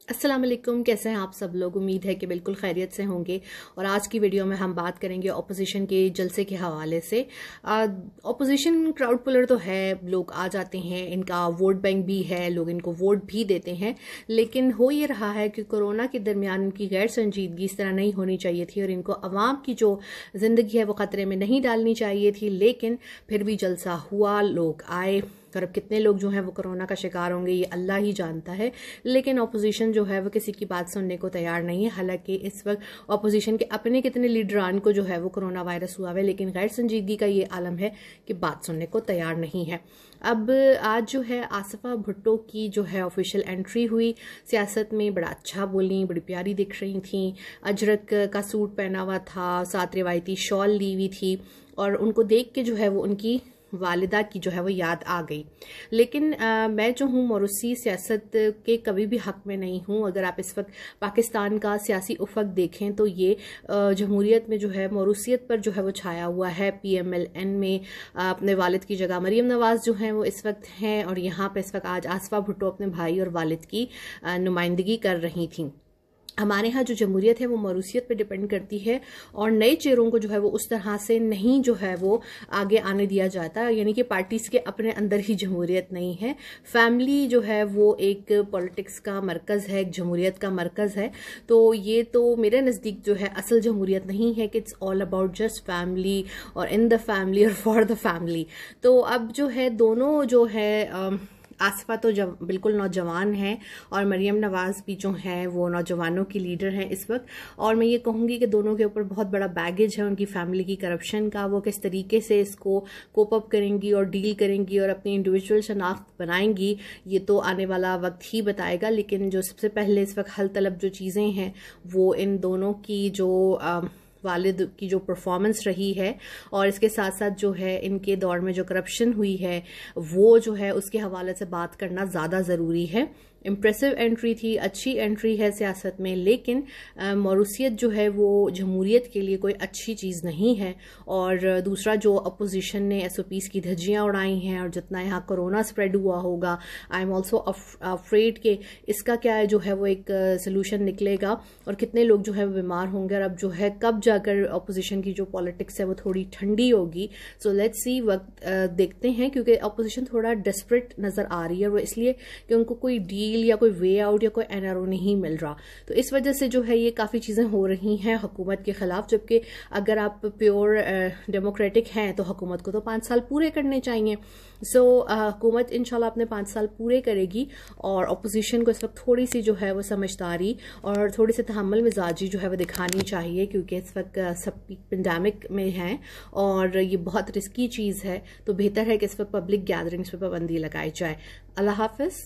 अस्सलाम वालेकुम, कैसे हैं आप सब लोग। उम्मीद है कि बिल्कुल खैरियत से होंगे। और आज की वीडियो में हम बात करेंगे ऑपोजिशन के जलसे के हवाले से। ऑपोजिशन क्राउड पुलर तो है, लोग आ जाते हैं, इनका वोट बैंक भी है, लोग इनको वोट भी देते हैं। लेकिन हो ये रहा है कि कोरोना के दरमियान इनकी गैर संजीदगी इस तरह नहीं होनी चाहिए थी और इनको अवाम की जो जिंदगी है वो खतरे में नहीं डालनी चाहिए थी। लेकिन फिर भी जलसा हुआ, लोग आए। और अब कितने लोग जो हैं वो कोरोना का शिकार होंगे ये अल्लाह ही जानता है। लेकिन ऑपोजिशन जो है वो किसी की बात सुनने को तैयार नहीं है। हालांकि इस वक्त ऑपोजिशन के अपने कितने लीडरान को जो है वो कोरोना वायरस हुआ है, लेकिन गैर संजीदगी का ये आलम है कि बात सुनने को तैयार नहीं है। अब आज जो है आसिफा भुट्टो की जो है ऑफिशियल एंट्री हुई सियासत में। बड़ा अच्छा बोली, बड़ी प्यारी दिख रही थी। अजरक का सूट पहना हुआ था, साथ रिवायती शॉल ली हुई थी और उनको देख के जो है वो उनकी वालिदा की जो है वो याद आ गई। लेकिन मैं जो हूँ मौरूसी सियासत के कभी भी हक में नहीं हूँ। अगर आप इस वक्त पाकिस्तान का सियासी उफक देखें तो ये जमहूरियत में जो है मौरूसियत पर जो है वो छाया हुआ है। PMLN में अपने वालिद की जगह मरीम नवाज जो हैं वो इस वक्त हैं और यहाँ पे इस वक्त आज आसिफा भुट्टो अपने भाई और वालिद की नुमाइंदगी कर रही थी। हमारे यहाँ जो जमहूरियत है वो मौरूसियत पे डिपेंड करती है और नए चेहरों को जो है वो उस तरह से नहीं जो है वो आगे आने दिया जाता, यानी कि पार्टीज के अपने अंदर ही जमहूरियत नहीं है। फैमिली जो है वो एक पॉलिटिक्स का मरकज है, एक जमहूरियत का मरकज है। तो ये तो मेरे नज़दीक जो है असल जमहूरियत नहीं है कि it's all about just family और इन द फैमिली और फॉर द फैमिली। तो अब जो है दोनों जो है आसिफा तो बिल्कुल नौजवान है और मरीम नवाज भी जो है वो नौजवानों की लीडर हैं इस वक्त। और मैं ये कहूँगी कि दोनों के ऊपर बहुत बड़ा बैगेज है उनकी फैमिली की करप्शन का। वो किस तरीके से इसको कोप अप करेंगी और डील करेंगी और अपनी इंडिविजुअल शनाख्त बनाएंगी ये तो आने वाला वक्त ही बताएगा। लेकिन जो सबसे पहले इस वक्त हल तलब जो चीज़ें हैं वो इन दोनों की जो वालिद की जो परफॉर्मेंस रही है और इसके साथ साथ जो है इनके दौर में जो करप्शन हुई है वो जो है उसके हवाले से बात करना ज़्यादा ज़रूरी है। इम्प्रेसिव एंट्री थी, अच्छी एंट्री है सियासत में, लेकिन मौरूसियत जो है वो जमहूरियत के लिए कोई अच्छी चीज़ नहीं है। और दूसरा जो अपोजिशन ने SOPs की धज्जियां उड़ाई हैं और जितना यहाँ कोरोना स्प्रेड हुआ होगा, आई एम ऑल्सो अफ्रेड के इसका क्या है जो है वो एक सोल्यूशन निकलेगा और कितने लोग जो है वो बीमार होंगे। और अब जो है कब जाकर अपोजिशन की जो पॉलिटिक्स है वो थोड़ी ठंडी होगी। सो लेट्स सी, वक्त देखते हैं, क्योंकि अपोजिशन थोड़ा डेस्परेट नज़र आ रही है। वो इसलिए कि उनको कोई डील या कोई वे आउट या कोई NRO नहीं मिल रहा। तो इस वजह से जो है ये काफ़ी चीज़ें हो रही हैं हुकूमत के खिलाफ। जबकि अगर आप प्योर डेमोक्रेटिक हैं तो हुकूमत को तो 5 साल पूरे करने चाहिए। सो हुकूमत इंशाल्लाह अपने 5 साल पूरे करेगी और अपोजिशन को इस वक्त थोड़ी सी जो है वो समझदारी और थोड़ी सी तहम्मुल मिजाजी जो है वो दिखानी चाहिए, क्योंकि इस वक्त सब पेंडेमिक में हैं और ये बहुत रिस्की चीज़ है। तो बेहतर है कि इस वक्त पब्लिक गैदरिंग्स पर पाबंदी लगाई जाए। अल्लाह हाफिज़।